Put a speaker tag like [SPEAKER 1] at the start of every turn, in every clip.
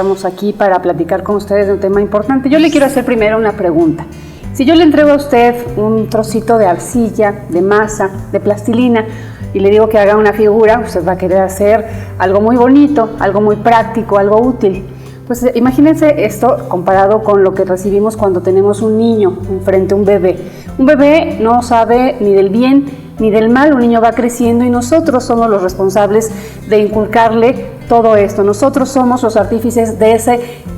[SPEAKER 1] estamos aquí para platicar con ustedes de un tema importante. Yo le quiero hacer primero una pregunta. Si yo le entrego a usted un trocito de arcilla, de masa, de plastilina, y le digo que haga una figura, usted va a querer hacer algo muy bonito, algo muy práctico, algo útil. Pues imagínense esto comparado con lo que recibimos cuando tenemos un niño enfrente, un bebé. Un bebé no sabe ni del bien ni del mal, un niño va creciendo y nosotros somos los responsables de inculcarle todo esto. Nosotros somos los artífices de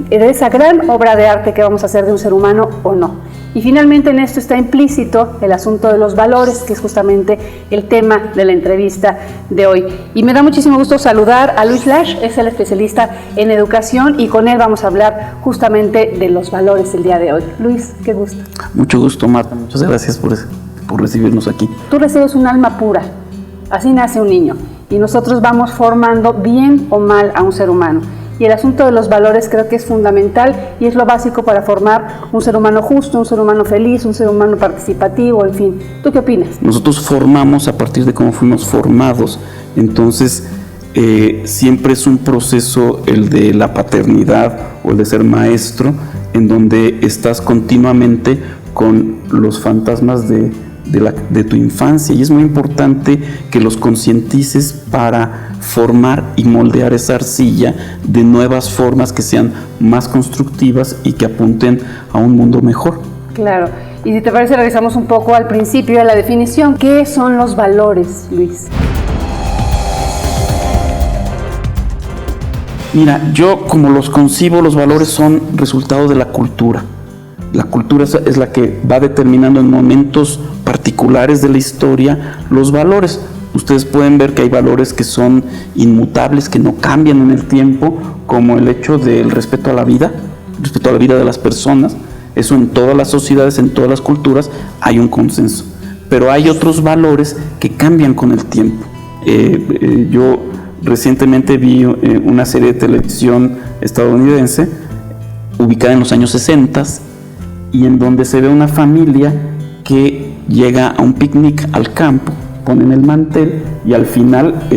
[SPEAKER 1] esa gran obra de arte que vamos a hacer de un ser humano o no. Y finalmente en esto está implícito el asunto de los valores, que es justamente el tema de la entrevista de hoy. Y me da muchísimo gusto saludar a Luis Lash, es el especialista en educación y con él vamos a hablar justamente de los valores el día de hoy. Luis, qué gusto.
[SPEAKER 2] Mucho gusto, Marta. Muchas gracias por recibirnos aquí.
[SPEAKER 1] Tú recibes un alma pura, así nace un niño. Y nosotros vamos formando bien o mal a un ser humano. Y el asunto de los valores creo que es fundamental y es lo básico para formar un ser humano justo, un ser humano feliz, un ser humano participativo, en fin. ¿Tú qué opinas?
[SPEAKER 2] Nosotros formamos a partir de cómo fuimos formados. Entonces, siempre es un proceso el de la paternidad o el de ser maestro, en donde estás continuamente con los fantasmas de tu infancia, y es muy importante que los concientices para formar y moldear esa arcilla de nuevas formas que sean más constructivas y que apunten a un mundo mejor.
[SPEAKER 1] Claro, y si te parece revisamos un poco al principio de la definición. ¿Qué son los valores, Luis?
[SPEAKER 2] Mira, yo como los concibo, los valores son resultado de la cultura. La cultura es la que va determinando en momentos particulares de la historia los valores. Ustedes pueden ver que hay valores que son inmutables, que no cambian en el tiempo, como el hecho del respeto a la vida de las personas. Eso en todas las sociedades, en todas las culturas, hay un consenso. Pero hay otros valores que cambian con el tiempo. Yo recientemente vi una serie de televisión estadounidense ubicada en los años 60 y en donde se ve una familia que llega a un picnic al campo, ponen el mantel y al final,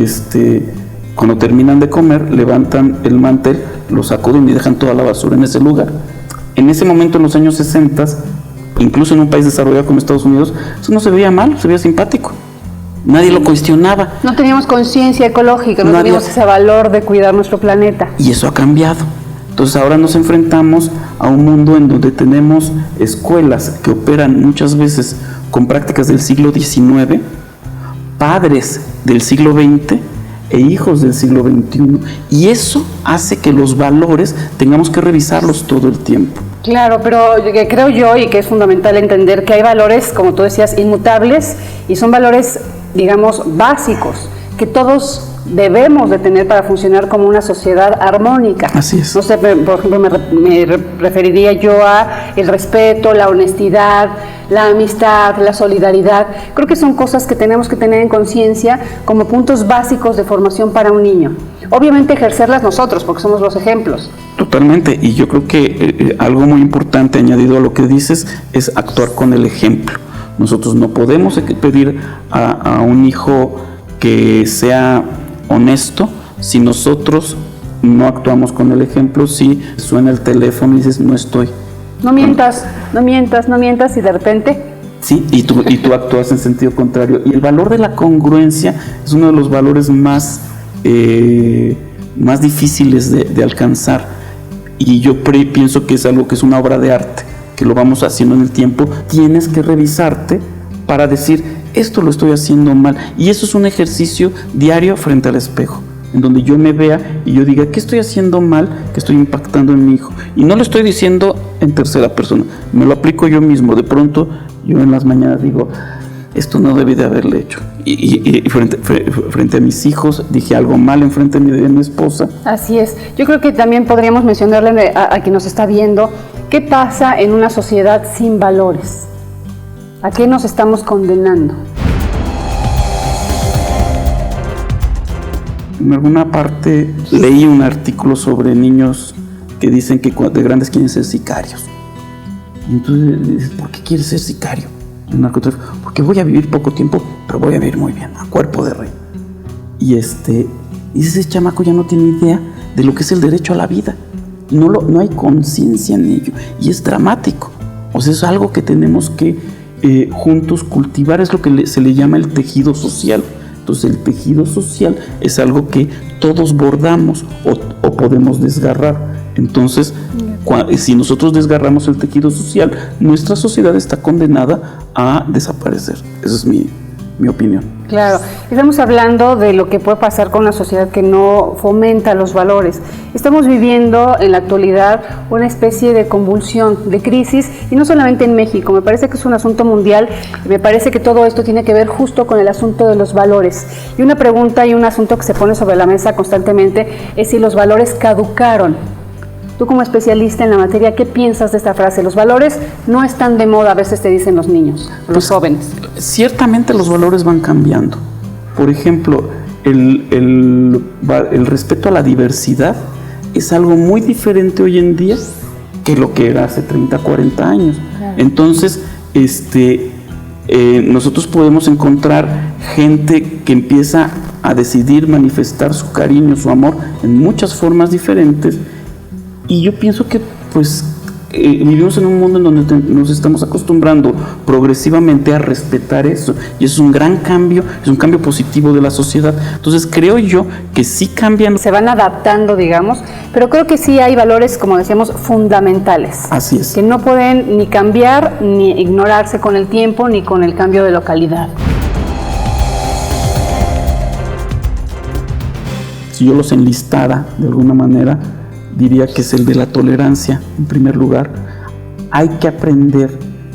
[SPEAKER 2] cuando terminan de comer, levantan el mantel, lo sacuden y dejan toda la basura en ese lugar. En ese momento, en los años 60, incluso en un país desarrollado como Estados Unidos, eso no se veía mal, se veía simpático. Nadie lo cuestionaba.
[SPEAKER 1] No teníamos conciencia ecológica, no teníamos ese valor de cuidar nuestro planeta.
[SPEAKER 2] Y eso ha cambiado. Entonces ahora nos enfrentamos a un mundo en donde tenemos escuelas que operan muchas veces con prácticas del siglo XIX, padres del siglo XX e hijos del siglo XXI. Y eso hace que los valores tengamos que revisarlos todo el tiempo.
[SPEAKER 1] Claro, pero creo yo, y que es fundamental entender que hay valores, como tú decías, inmutables, y son valores, digamos, básicos, que todos debemos de tener para funcionar como una sociedad armónica.
[SPEAKER 2] Así es.
[SPEAKER 1] No sé, por ejemplo, me referiría yo a el respeto, la honestidad, la amistad, la solidaridad. Creo que son cosas que tenemos que tener en conciencia como puntos básicos de formación para un niño. Obviamente ejercerlas nosotros, porque somos los ejemplos.
[SPEAKER 2] Totalmente, y yo creo que algo muy importante añadido a lo que dices es actuar con el ejemplo. Nosotros no podemos pedir a un hijo que sea honesto si nosotros no actuamos con el ejemplo. Si suena el teléfono y dices no estoy.
[SPEAKER 1] No mientas, y de repente...
[SPEAKER 2] Sí, y tú actúas en sentido contrario. Y el valor de la congruencia es uno de los valores más difíciles de alcanzar. Y yo pienso que es algo que es una obra de arte, que lo vamos haciendo en el tiempo. Tienes que revisarte para decir, esto lo estoy haciendo mal. Y eso es un ejercicio diario frente al espejo, en donde yo me vea y yo diga, ¿qué estoy haciendo mal? ¿Qué estoy impactando en mi hijo? Y no lo estoy diciendo en tercera persona, me lo aplico yo mismo. De pronto, yo en las mañanas digo, esto no debí de haberle hecho. Y frente a mis hijos dije algo mal en frente de mi esposa.
[SPEAKER 1] Así es. Yo creo que también podríamos mencionarle a quien nos está viendo, ¿qué pasa en una sociedad sin valores? ¿A qué nos estamos condenando?
[SPEAKER 2] En alguna parte leí un artículo sobre niños que dicen que de grandes quieren ser sicarios. Y entonces dices, ¿por qué quieres ser sicario en narcotráfico? Porque voy a vivir poco tiempo, pero voy a vivir muy bien, a cuerpo de rey. Y ese chamaco ya no tiene idea de lo que es el derecho a la vida. no hay conciencia en ello y es dramático. O sea, es algo que tenemos que juntos cultivar, es lo que se le llama el tejido social. Entonces el tejido social es algo que todos bordamos o podemos desgarrar. Entonces, si nosotros desgarramos el tejido social, nuestra sociedad está condenada a desaparecer. Esa es mi opinión.
[SPEAKER 1] Claro, estamos hablando de lo que puede pasar con una sociedad que no fomenta los valores. Estamos viviendo en la actualidad una especie de convulsión, de crisis, y no solamente en México, me parece que es un asunto mundial, y me parece que todo esto tiene que ver justo con el asunto de los valores. Y una pregunta y un asunto que se pone sobre la mesa constantemente es si los valores caducaron. Tú como especialista en la materia, ¿qué piensas de esta frase? Los valores no están de moda, a veces te dicen los niños, los jóvenes.
[SPEAKER 2] Ciertamente los valores van cambiando. Por ejemplo, el respeto a la diversidad es algo muy diferente hoy en día que lo que era hace 30, 40 años. Claro. Entonces, nosotros podemos encontrar gente que empieza a decidir manifestar su cariño, su amor en muchas formas diferentes. Y yo pienso que vivimos en un mundo en donde nos estamos acostumbrando progresivamente a respetar eso, y eso es un gran cambio, es un cambio positivo de la sociedad. Entonces creo yo que sí cambian.
[SPEAKER 1] Se van adaptando, digamos, pero creo que sí hay valores, como decíamos, fundamentales.
[SPEAKER 2] Así es.
[SPEAKER 1] Que no pueden ni cambiar, ni ignorarse con el tiempo, ni con el cambio de localidad.
[SPEAKER 2] Si yo los enlistara de alguna manera, diría que es el de la tolerancia, en primer lugar. Hay que aprender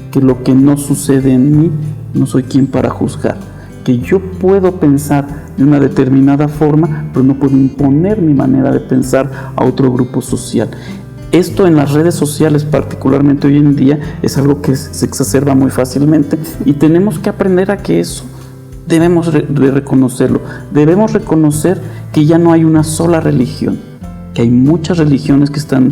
[SPEAKER 2] que lo que no sucede en mí, no soy quien para juzgar. Que yo puedo pensar de una determinada forma, pero no puedo imponer mi manera de pensar a otro grupo social. Esto en las redes sociales, particularmente hoy en día, es algo que se exacerba muy fácilmente, y tenemos que aprender a que eso debemos de reconocerlo. Debemos reconocer que ya no hay una sola religión, que hay muchas religiones que están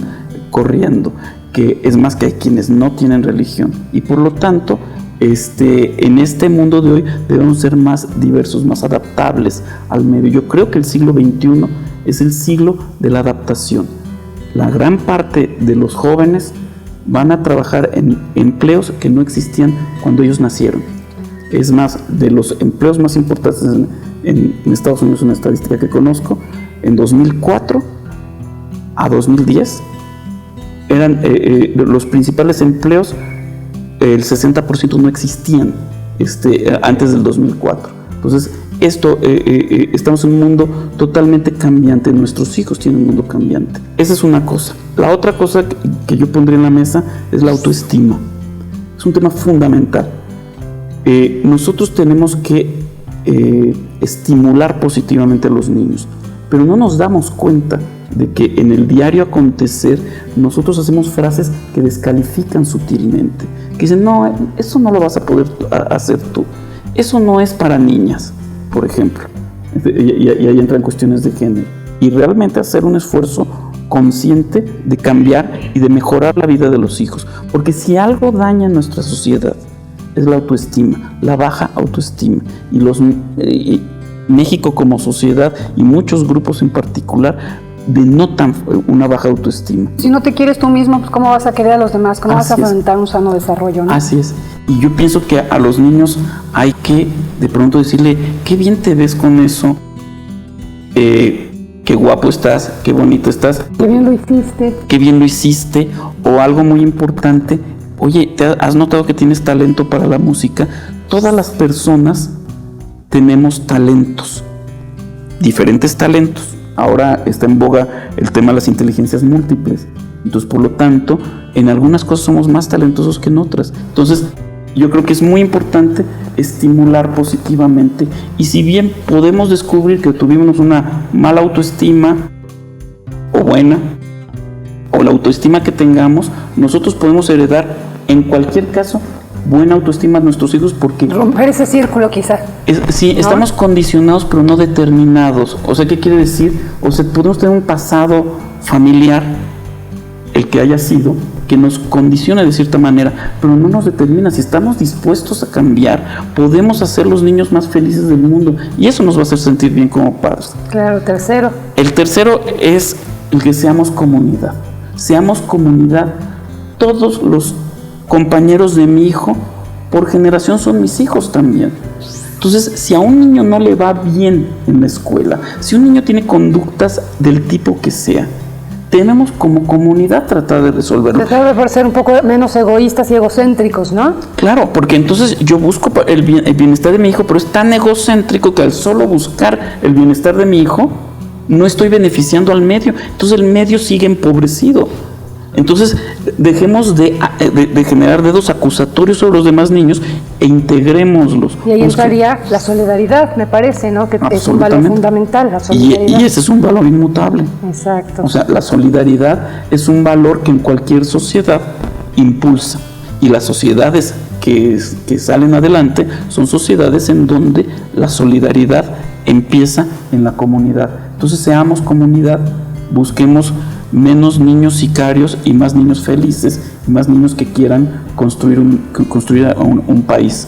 [SPEAKER 2] corriendo, que es más, que hay quienes no tienen religión, y por lo tanto en este mundo de hoy debemos ser más diversos, más adaptables al medio. Yo creo que el siglo XXI es el siglo de la adaptación. La gran parte de los jóvenes van a trabajar en empleos que no existían cuando ellos nacieron. Es más, de los empleos más importantes en Estados Unidos, una estadística que conozco, en 2004 a 2010 eran los principales empleos, el 60% no existían antes del 2004. Entonces, estamos en un mundo totalmente cambiante, nuestros hijos tienen un mundo cambiante. Esa es una cosa. La otra cosa que yo pondría en la mesa es la autoestima. Es un tema fundamental. Nosotros tenemos que estimular positivamente a los niños, pero no nos damos cuenta de que en el diario acontecer nosotros hacemos frases que descalifican sutilmente, que dicen, no, eso no lo vas a poder hacer tú, eso no es para niñas, por ejemplo, y ahí entran cuestiones de género, y realmente hacer un esfuerzo consciente de cambiar y de mejorar la vida de los hijos, porque si algo daña nuestra sociedad es la autoestima, la baja autoestima, y México como sociedad y muchos grupos en particular denotan una baja autoestima.
[SPEAKER 1] Si no te quieres tú mismo, pues ¿cómo vas a querer a los demás? ¿Cómo vas a fomentar un sano desarrollo, ¿no?
[SPEAKER 2] Así es. Y yo pienso que a los niños hay que de pronto decirle, qué bien te ves con eso, qué guapo estás, qué bonito estás.
[SPEAKER 1] Qué bien lo hiciste.
[SPEAKER 2] Qué bien lo hiciste. O algo muy importante, oye, ¿has notado que tienes talento para la música? Todas las personas tenemos talentos, diferentes talentos. Ahora está en boga el tema de las inteligencias múltiples. Entonces, por lo tanto, en algunas cosas somos más talentosos que en otras. Entonces, yo creo que es muy importante estimular positivamente. Y si bien podemos descubrir que tuvimos una mala autoestima o buena, o la autoestima que tengamos, nosotros podemos heredar, en cualquier caso, buena autoestima a nuestros hijos, porque
[SPEAKER 1] romper ese círculo quizás.
[SPEAKER 2] Sí, ¿no? Estamos condicionados pero no determinados. O sea, ¿qué quiere decir? O sea, podemos tener un pasado familiar, el que haya sido, que nos condiciona de cierta manera, pero no nos determina. Si estamos dispuestos a cambiar, podemos hacer los niños más felices del mundo, y eso nos va a hacer sentir bien como padres.
[SPEAKER 1] Claro, tercero.
[SPEAKER 2] El tercero es el que seamos comunidad. seamos comunidad. Todos los compañeros de mi hijo, por generación, son mis hijos también. Entonces, si a un niño no le va bien en la escuela, si un niño tiene conductas del tipo que sea, tenemos como comunidad tratar de resolverlo.
[SPEAKER 1] Tratar de ser un poco menos egoístas y egocéntricos, ¿no?
[SPEAKER 2] Claro, porque entonces yo busco el bienestar de mi hijo, pero es tan egocéntrico que al solo buscar el bienestar de mi hijo, no estoy beneficiando al medio. Entonces el medio sigue empobrecido. Entonces dejemos de generar dedos acusatorios sobre los demás niños e integrémoslos.
[SPEAKER 1] Y ahí entraría la solidaridad, me parece, ¿no? Que es un valor fundamental, la solidaridad.
[SPEAKER 2] Y ese es un valor inmutable.
[SPEAKER 1] Exacto.
[SPEAKER 2] O sea, la solidaridad es un valor que en cualquier sociedad impulsa. Y las sociedades que salen adelante son sociedades en donde la solidaridad empieza en la comunidad. Entonces seamos comunidad, busquemos menos niños sicarios y más niños felices, y más niños que quieran construir un país.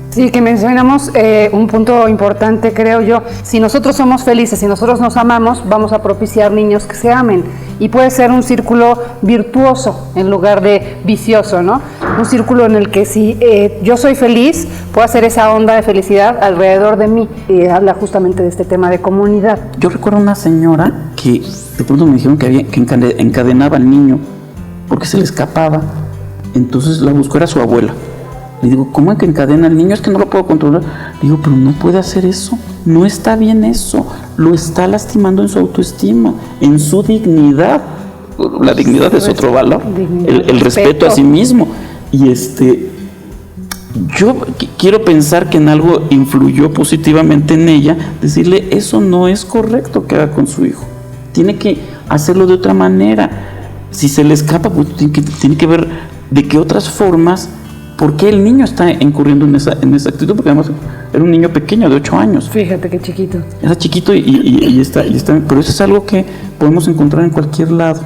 [SPEAKER 1] Sí, que mencionamos un punto importante, creo yo. Si nosotros somos felices, si nosotros nos amamos, vamos a propiciar niños que se amen. Y puede ser un círculo virtuoso en lugar de vicioso, ¿no? Un círculo en el que si yo soy feliz, puedo hacer esa onda de felicidad alrededor de mí. Habla justamente de este tema de comunidad.
[SPEAKER 2] Yo recuerdo una señora que de pronto me dijeron que encadenaba al niño porque se le escapaba. Entonces la buscó, era su abuela. Le digo, ¿cómo es que encadena al niño? Es que no lo puedo controlar. Le digo, pero no puede hacer eso. No está bien eso. Lo está lastimando en su autoestima, en su dignidad. La dignidad es otro valor. El respeto a sí mismo. Y yo quiero pensar que en algo influyó positivamente en ella, decirle, eso no es correcto que haga con su hijo. Tiene que hacerlo de otra manera. Si se le escapa, pues tiene que ver de qué otras formas. ¿Por qué el niño está incurriendo en esa actitud? Porque además era un niño pequeño de 8 años.
[SPEAKER 1] Fíjate qué chiquito.
[SPEAKER 2] Era chiquito y está, pero eso es algo que podemos encontrar en cualquier lado.